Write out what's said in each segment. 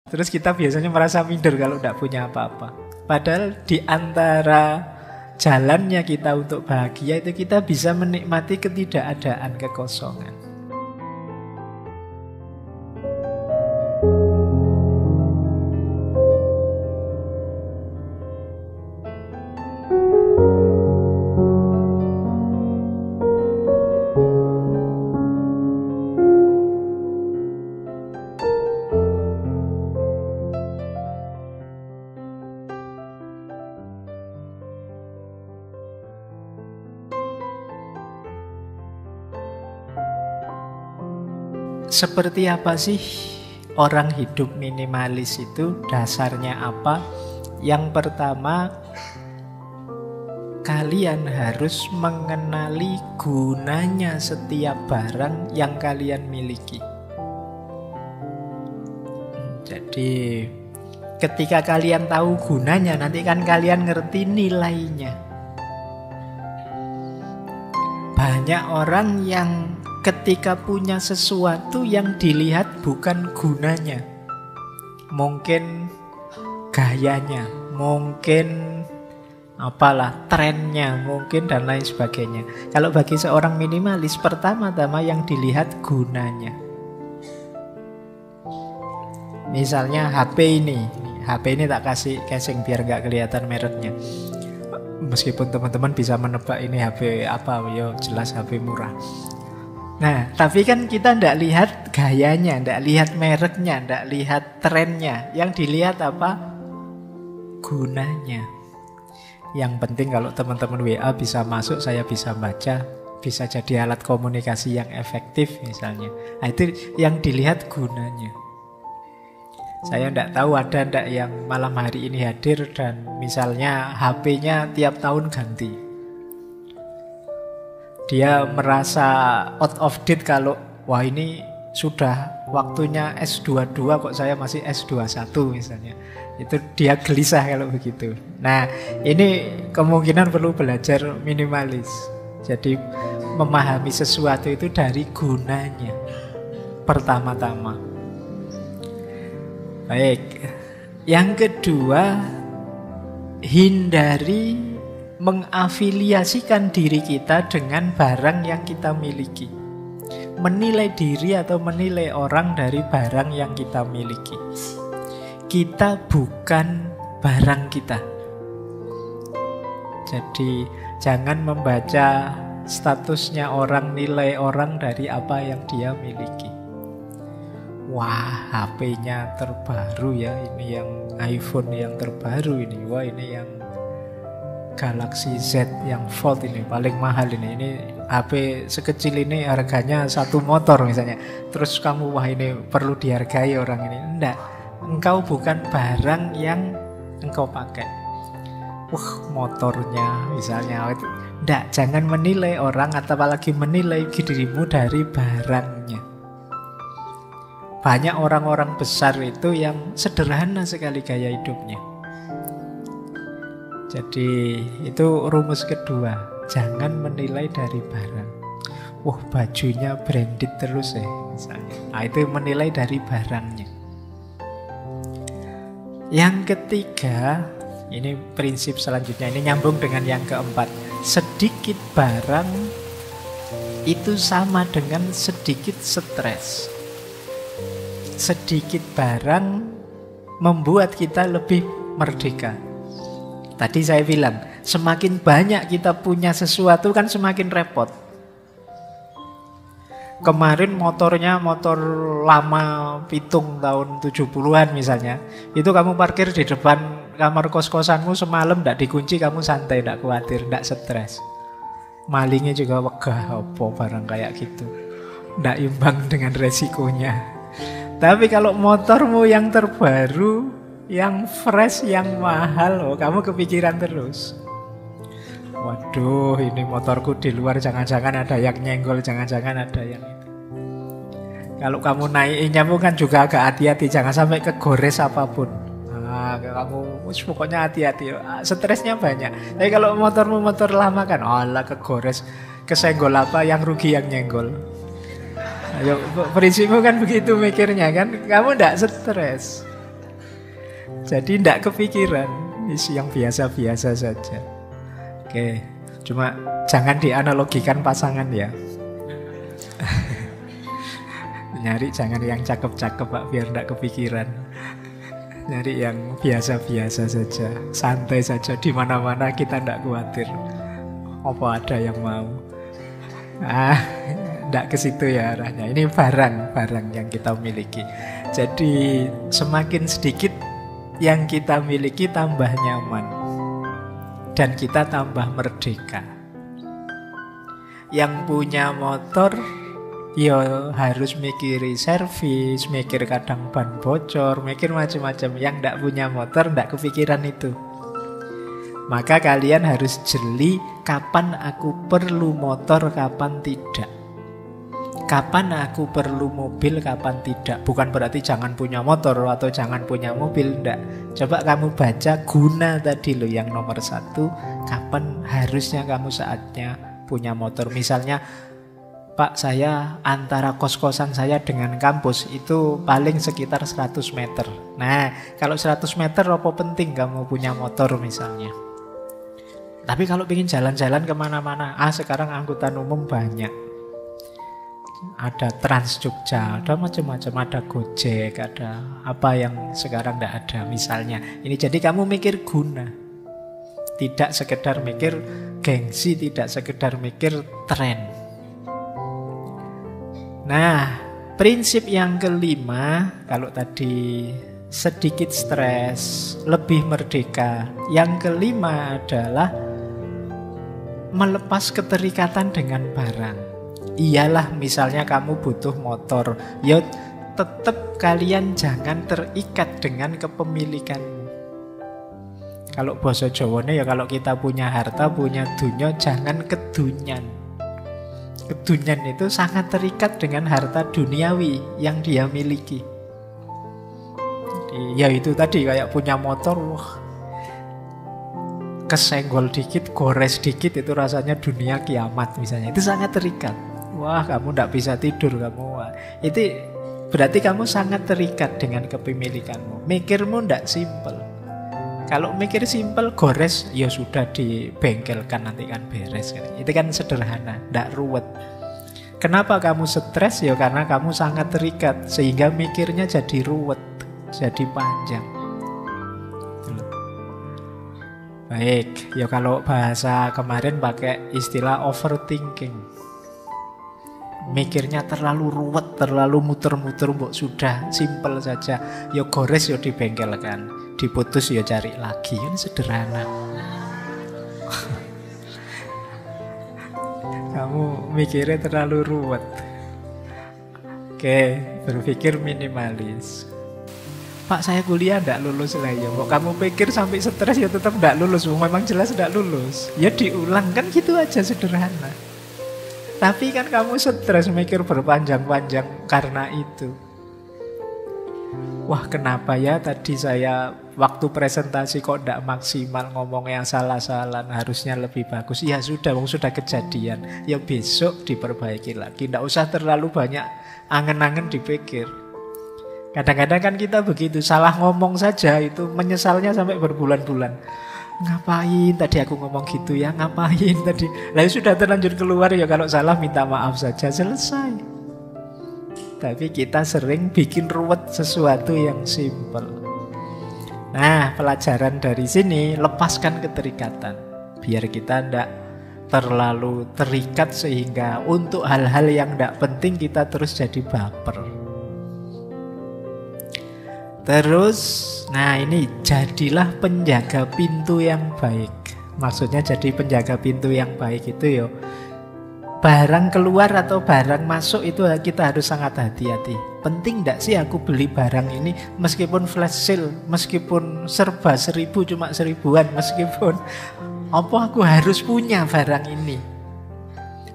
Terus kita biasanya merasa minder kalau tidak punya apa-apa. Padahal di antara jalannya kita untuk bahagia itu kita bisa menikmati ketidakadaan, kekosongan. Seperti apa sih orang hidup minimalis itu? Dasarnya apa? Yang pertama, kalian harus mengenali gunanya setiap barang yang kalian miliki. Jadi ketika kalian tahu gunanya, nanti kan kalian ngerti nilainya. Banyak orang yang ketika punya sesuatu yang dilihat bukan gunanya, mungkin gayanya, mungkin apalah trennya, mungkin dan lain sebagainya. Kalau bagi seorang minimalis, pertama-tama yang dilihat gunanya. Misalnya HP ini tak kasih casing biar nggak kelihatan mereknya. Meskipun teman-teman bisa menebak ini HP apa, ya jelas HP murah. Nah, tapi kan kita tidak lihat gayanya, tidak lihat mereknya, tidak lihat trennya. Yang dilihat apa? Gunanya. Yang penting kalau teman-teman WA bisa masuk, saya bisa baca, bisa jadi alat komunikasi yang efektif misalnya. Nah, itu yang dilihat gunanya. Saya tidak tahu ada tidak yang malam hari ini hadir dan misalnya HP-nya tiap tahun ganti. Dia merasa out of date kalau wah ini sudah waktunya S22 kok saya masih S21 misalnya. Itu dia gelisah kalau begitu. Nah, ini kemungkinan perlu belajar minimalis. Jadi memahami sesuatu itu dari gunanya pertama-tama. Baik. Yang kedua, hindari mengafiliasikan diri kita dengan barang yang kita miliki. Menilai diri atau menilai orang dari barang yang kita miliki. Kita bukan barang kita. Jadi jangan membaca statusnya orang, nilai orang dari apa yang dia miliki. Wah, HP-nya terbaru ya, ini yang iPhone yang terbaru ini. Wah, ini yang Galaxy Z yang Fold ini paling mahal ini. Ini HP sekecil ini harganya satu motor misalnya. Terus kamu wah ini perlu dihargai orang ini. Enggak, engkau bukan barang yang engkau pakai. Wah, motornya misalnya itu. Enggak, jangan menilai orang atau apalagi menilai dirimu dari barangnya. Banyak orang-orang besar itu yang sederhana sekali gaya hidupnya. Jadi itu rumus kedua, jangan menilai dari barang. Wah, bajunya branded terus ya misalnya. Nah, itu menilai dari barangnya. Yang ketiga, ini prinsip selanjutnya, ini nyambung dengan yang keempat. Sedikit barang itu sama dengan sedikit stres. Sedikit barang membuat kita lebih merdeka. Tadi saya bilang, semakin banyak kita punya sesuatu kan semakin repot. Kemarin motornya motor lama pitung tahun 70-an misalnya. Itu kamu parkir di depan kamar kos-kosanmu semalam, tidak dikunci, kamu santai, tidak khawatir, tidak stres. Malingnya juga wegah, apa barang kayak gitu. Tidak imbang dengan resikonya. Tapi kalau motormu yang terbaru, yang fresh, yang mahal, oh, kamu kepikiran terus. Waduh, ini motorku di luar jangan-jangan ada yang nyenggol, jangan-jangan ada yang itu. Kalau kamu naikinnya kan juga agak hati-hati, jangan sampai kegores apapun. Nah, kamu pokoknya hati-hati, stresnya banyak. Tapi kalau motormu motor lama kan, alah kegores, kesenggol apa, yang rugi yang nyenggol. Ayo, prinsipmu kan begitu mikirnya kan, kamu tidak stres. Jadi tidak kepikiran, isi yang biasa-biasa saja. Oke, cuma jangan dianalogikan pasangan ya. Nyari jangan yang cakep-cakep Pak, biar tidak kepikiran. Nyari yang biasa-biasa saja, santai saja, di mana-mana kita tidak khawatir. Apa ada yang mau? Tidak ke situ ya arahnya. Ini barang yang kita miliki. Jadi semakin sedikit yang kita miliki tambah nyaman, dan kita tambah merdeka. Yang punya motor ya harus mikiri servis, mikir kadang ban bocor, mikir macam-macam. Yang tidak punya motor tidak kepikiran itu. Maka kalian harus jeli kapan aku perlu motor, kapan tidak. Kapan aku perlu mobil, kapan tidak. Bukan berarti jangan punya motor atau jangan punya mobil, enggak. Coba kamu baca guna tadi loh yang nomor 1. Kapan harusnya kamu saatnya punya motor. Misalnya, Pak, saya antara kos-kosan saya dengan kampus itu paling sekitar 100 meter. Nah, kalau 100 meter apa penting kamu punya motor misalnya. Tapi kalau ingin jalan-jalan kemana-mana, sekarang angkutan umum banyak. Ada Trans Jogja, ada macam-macam, ada Gojek, ada apa yang sekarang tidak ada misalnya. Ini jadi kamu mikir guna. Tidak sekedar mikir gengsi, tidak sekedar mikir tren. Nah, prinsip yang kelima, kalau tadi sedikit stres, lebih merdeka. Yang kelima adalah melepas keterikatan dengan barang. Iyalah misalnya kamu butuh motor, ya tetap kalian jangan terikat dengan kepemilikanmu. Kalau bahasa Jawane ya kalau kita punya harta, punya dunya, jangan kedunyan. Kedunyan itu sangat terikat dengan harta duniawi yang dia miliki. Ya itu tadi kayak punya motor, kesenggol dikit, gores dikit itu rasanya dunia kiamat misalnya. Itu sangat terikat. Wah, kamu tidak bisa tidur kamu. Itu berarti kamu sangat terikat dengan kepemilikanmu. Mikirmu tidak simpel. Kalau mikir simpel, gores, ya sudah dibengkelkan nanti kan beres. Itu kan sederhana, tidak ruwet. Kenapa kamu stres? Ya karena kamu sangat terikat, sehingga mikirnya jadi ruwet, jadi panjang. Baik, ya kalau bahasa kemarin pakai istilah overthinking. Mikirnya terlalu ruwet, terlalu muter-muter, mbok sudah simpel saja. Ya gores ya dibengkelkan, diputus ya cari lagi, kan sederhana. Kamu mikirnya terlalu ruwet. Oke, berpikir minimalis. Pak, saya kuliah tidak lulus lah ya. Kok kamu pikir sampai stres ya tetap tidak lulus. Memang jelas tidak lulus. Ya diulang, kan gitu aja sederhana. Tapi kan kamu stres mikir berpanjang-panjang karena itu. Wah, kenapa ya tadi saya waktu presentasi kok tidak maksimal, ngomongnya salah-salah, harusnya lebih bagus. Ya sudah, sudah kejadian. Ya besok diperbaiki lagi. Tidak usah terlalu banyak angen-angen dipikir. Kadang-kadang kan kita begitu, salah ngomong saja itu menyesalnya sampai berbulan-bulan. Ngapain tadi aku ngomong gitu ya, ngapain tadi. Lah sudah terlanjur keluar ya, kalau salah minta maaf saja, selesai. Tapi kita sering bikin ruwet sesuatu yang simpel. Nah, pelajaran dari sini, lepaskan keterikatan. Biar kita tidak terlalu terikat sehingga untuk hal-hal yang tidak penting kita terus jadi baper. Terus, nah ini jadilah penjaga pintu yang baik. Maksudnya jadi penjaga pintu yang baik itu yo, barang keluar atau barang masuk itu kita harus sangat hati-hati. Penting enggak sih aku beli barang ini, meskipun flash sale, meskipun serba 1000 cuma 1000-an, meskipun apa aku harus punya barang ini.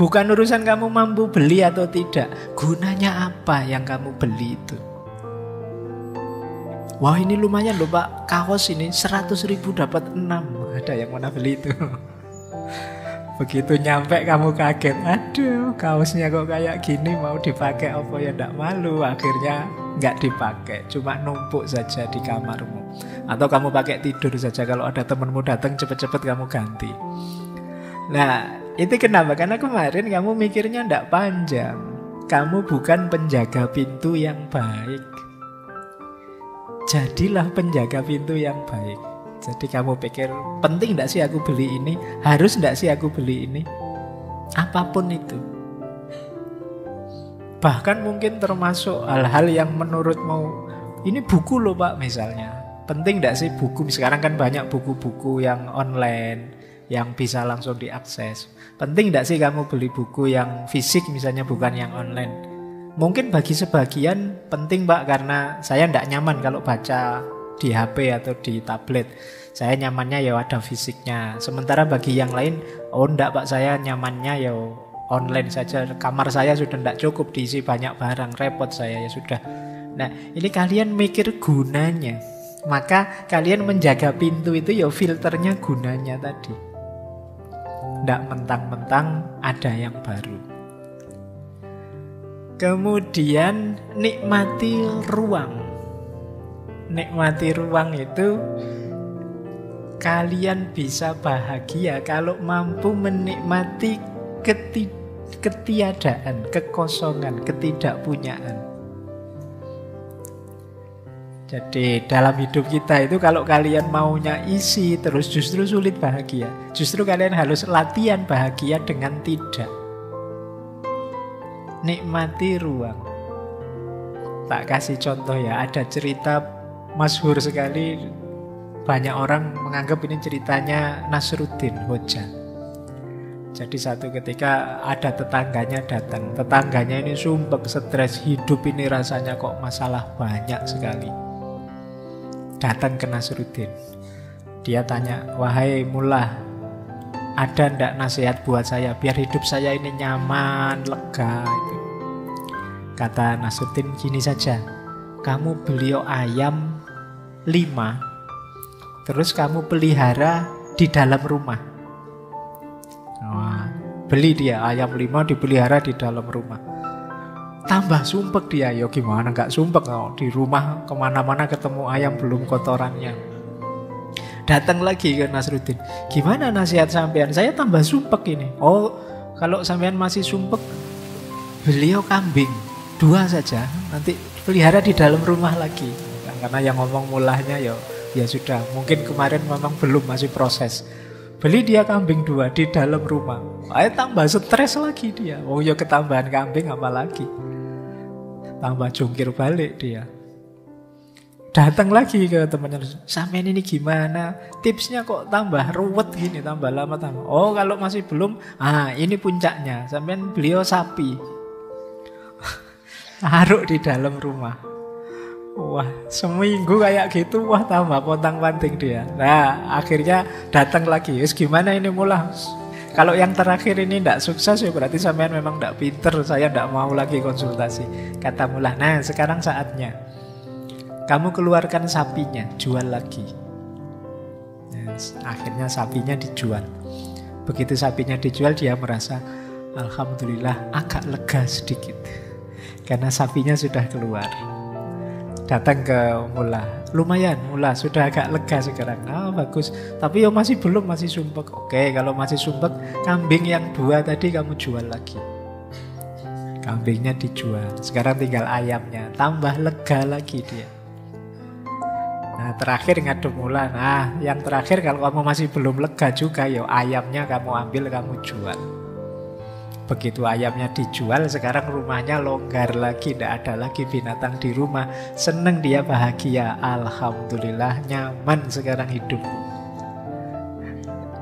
Bukan urusan kamu mampu beli atau tidak, gunanya apa yang kamu beli itu. Wah, ini lumayan loh Pak, kaos ini 100.000 dapat 6. Ada yang mana beli itu? Begitu nyampe kamu kaget, aduh kaosnya kok kayak gini, mau dipakai apa ya ndak malu. Akhirnya nggak dipakai, cuma numpuk saja di kamarmu. Atau kamu pakai tidur saja, kalau ada temenmu datang cepet-cepet kamu ganti. Nah itu kenapa? Karena kemarin kamu mikirnya ndak panjang. Kamu bukan penjaga pintu yang baik. Jadilah penjaga pintu yang baik. Jadi kamu pikir, penting enggak sih aku beli ini? Harus enggak sih aku beli ini? Apapun itu. Bahkan mungkin termasuk hal-hal yang menurutmu, ini buku loh Pak misalnya. Penting enggak sih buku? Sekarang kan banyak buku-buku yang online, yang bisa langsung diakses. Penting enggak sih kamu beli buku yang fisik misalnya, bukan yang online? Mungkin bagi sebagian penting Pak, karena saya enggak nyaman kalau baca di HP atau di tablet. Saya nyamannya ya ada fisiknya. Sementara bagi yang lain, oh enggak Pak, saya nyamannya ya online saja. Kamar saya sudah enggak cukup diisi banyak barang, repot saya ya sudah. Nah ini kalian mikir gunanya. Maka kalian menjaga pintu itu ya filternya gunanya tadi. Enggak mentang-mentang ada yang baru. Kemudian nikmati ruang. Nikmati ruang itu kalian bisa bahagia kalau mampu menikmati ketiadaan, kekosongan, ketidakpunyaan. Jadi dalam hidup kita itu kalau kalian maunya isi terus justru sulit bahagia. Justru kalian harus latihan bahagia dengan tidak. Nikmati ruang. Tak kasih contoh ya, ada cerita masyhur sekali, banyak orang menganggap ini ceritanya Nasruddin Hoja. Jadi satu ketika ada tetangganya datang. Tetangganya ini sumpek, stres, hidup ini rasanya kok masalah banyak sekali. Datang ke Nasruddin. Dia tanya, wahai mullah, ada ndak nasihat buat saya biar hidup saya ini nyaman, lega itu. Kata Nasruddin, gini saja, kamu beli ayam 5, terus kamu pelihara di dalam rumah. Wah, beli dia ayam 5 dipelihara di dalam rumah. Tambah sumpek dia, ya gimana gak sumpek kalau di rumah kemana-mana ketemu ayam belum kotorannya. Datang lagi ke Nasruddin, gimana nasihat sampean? Saya tambah sumpek ini. Oh, kalau sampean masih sumpek, beliau kambing 2 saja, nanti pelihara di dalam rumah lagi. Karena yang ngomong mulahnya ya sudah, mungkin kemarin memang belum, masih proses. Beli dia kambing 2 di dalam rumah. Ayo tambah stres lagi dia. Oh ya ketambahan kambing apalagi. Tambah jungkir balik dia. Datang lagi ke temannya, sampean ini gimana? Tipsnya kok tambah ruwet gini, tambah lama tambah. Oh kalau masih belum, ini puncaknya. Sampean beliau sapi. Taruh di dalam rumah. Wah, seminggu kayak gitu, wah tambah pontang-panting dia. Nah, akhirnya datang lagi. Wis gimana ini mullah? Kalau yang terakhir ini tidak sukses ya berarti sampean memang tidak pinter. Saya tidak mau lagi konsultasi. Kata mullah, nah sekarang saatnya kamu keluarkan sapinya, jual lagi. Nah, akhirnya sapinya dijual. Begitu sapinya dijual, dia merasa alhamdulillah agak lega sedikit. Karena sapinya sudah keluar. Datang ke mullah, lumayan mullah sudah agak lega sekarang. Bagus, tapi masih belum, masih sumpek. Oke, kalau masih sumpek, kambing yang 2 tadi kamu jual lagi. Kambingnya dijual, sekarang tinggal ayamnya. Tambah lega lagi dia. Nah terakhir ngadep mullah. Nah yang terakhir kalau kamu masih belum lega juga, ayamnya kamu ambil, kamu jual. Begitu ayamnya dijual, sekarang rumahnya longgar lagi, tidak ada lagi binatang di rumah. Seneng dia, bahagia. Alhamdulillah, nyaman sekarang hidup.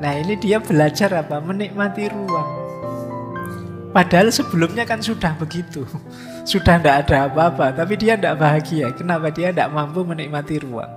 Nah ini dia belajar apa? Menikmati ruang. Padahal sebelumnya kan sudah begitu. Sudah tidak ada apa-apa, tapi dia tidak bahagia. Kenapa? Dia tidak mampu menikmati ruang.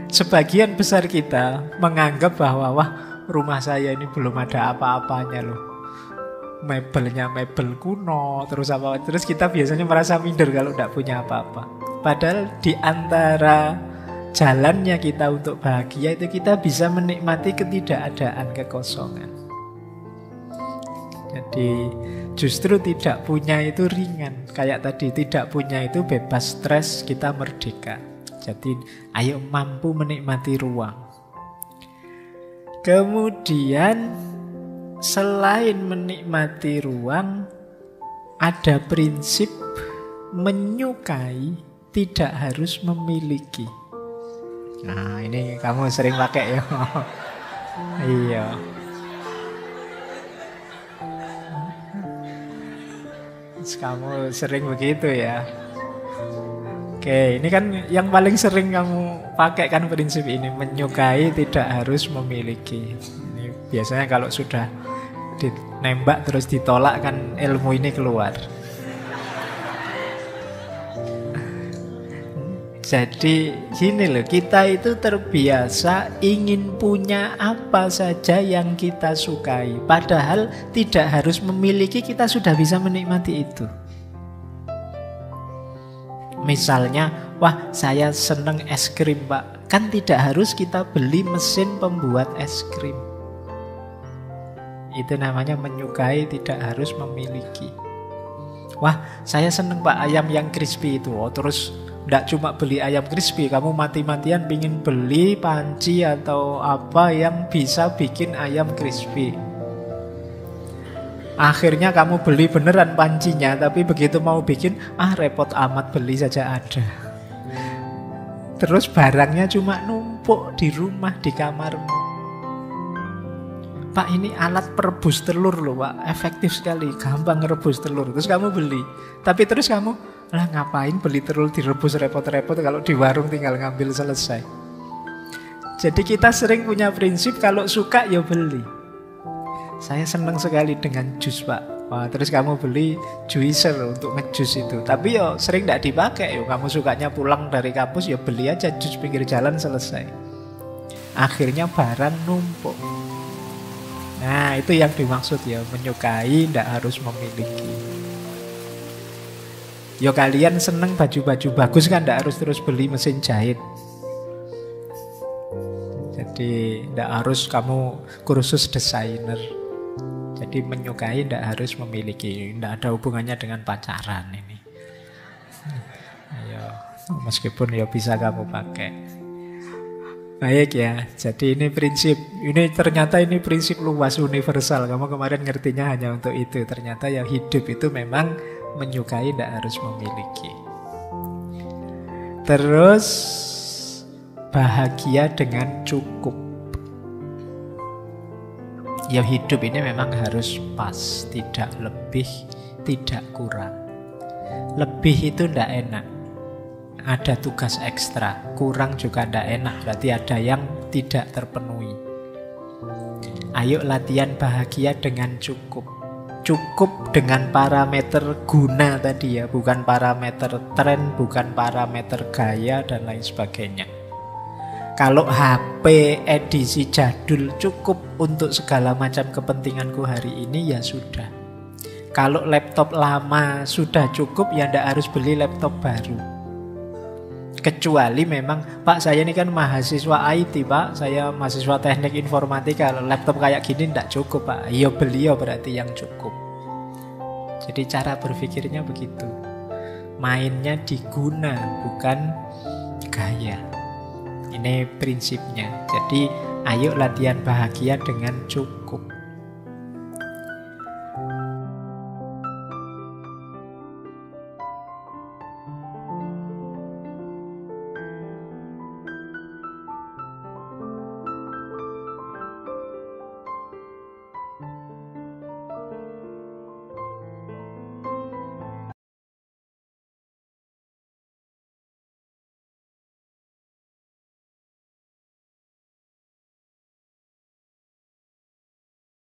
Sebagian besar kita menganggap bahwa wah rumah saya ini belum ada apa-apanya loh. Mebelnya mebel kuno, terus kita biasanya merasa minder kalau tidak punya apa-apa. Padahal di antara jalannya kita untuk bahagia itu kita bisa menikmati ketidakadaan, kekosongan. Jadi justru tidak punya itu ringan. Kayak tadi, tidak punya itu bebas stres, kita merdeka. Jadi ayo mampu menikmati ruang. Kemudian selain menikmati ruang, ada prinsip menyukai tidak harus memiliki. Nah, ini kamu sering pakai ya. Iya. Kamu sering begitu ya. Oke, ini kan yang paling sering kamu pakai kan prinsip ini, menyukai tidak harus memiliki. Ini biasanya kalau sudah nembak terus ditolak kan ilmu ini keluar. Jadi gini loh, kita itu terbiasa ingin punya apa saja yang kita sukai. Padahal tidak harus memiliki, kita sudah bisa menikmati itu. Misalnya, wah saya seneng es krim pak. Kan tidak harus kita beli mesin pembuat es krim. Itu namanya menyukai tidak harus memiliki. Wah saya seneng pak ayam yang crispy itu. Oh terus nggak cuma beli ayam crispy, kamu mati-matian pingin beli panci atau apa yang bisa bikin ayam crispy. Akhirnya kamu beli beneran pancinya, tapi begitu mau bikin, repot amat, beli saja ada. Terus barangnya cuma numpuk di rumah, di kamarmu. Pak ini alat perebus telur loh pak, efektif sekali, gampang ngerebus telur. Terus kamu beli, tapi terus kamu, lah ngapain beli telur direbus repot-repot kalau di warung tinggal ngambil selesai. Jadi kita sering punya prinsip kalau suka ya beli. Saya senang sekali dengan jus pak. Wah, terus kamu beli juicer untuk ngejus itu. Tapi ya sering tidak dipakai. Yo, kamu sukanya pulang dari kampus ya beli aja jus pinggir jalan selesai. Akhirnya barang numpuk. Nah itu yang dimaksud ya, menyukai tidak harus memiliki. Yo kalian seneng baju-baju bagus kan tidak harus terus beli mesin jahit. Jadi tidak harus kamu kursus desainer. Jadi menyukai tidak harus memiliki. Tidak ada hubungannya dengan pacaran ini. Ayo, meskipun ya bisa kamu pakai. Baik ya, jadi ini prinsip. Ini ternyata ini prinsip luas universal. Kamu kemarin ngertinya hanya untuk itu. Ternyata yang hidup itu memang menyukai tidak harus memiliki. Terus bahagia dengan cukup. Ya hidup ini memang harus pas, tidak lebih, tidak kurang. Lebih itu tidak enak. Ada tugas ekstra, kurang juga tidak enak, berarti ada yang tidak terpenuhi. Ayo latihan bahagia dengan cukup. Cukup dengan parameter guna tadi ya, bukan parameter tren, bukan parameter gaya dan lain sebagainya. Kalau HP edisi jadul cukup untuk segala macam kepentinganku hari ini ya sudah. Kalau laptop lama sudah cukup ya tidak harus beli laptop baru. Kecuali memang, Pak saya ini kan mahasiswa IT Pak, saya mahasiswa teknik informatika, laptop kayak gini tidak cukup Pak. Iya beli ya berarti yang cukup. Jadi cara berpikirnya begitu. Mainnya diguna, bukan gaya. Ini prinsipnya. Jadi ayo latihan bahagia dengan cukup.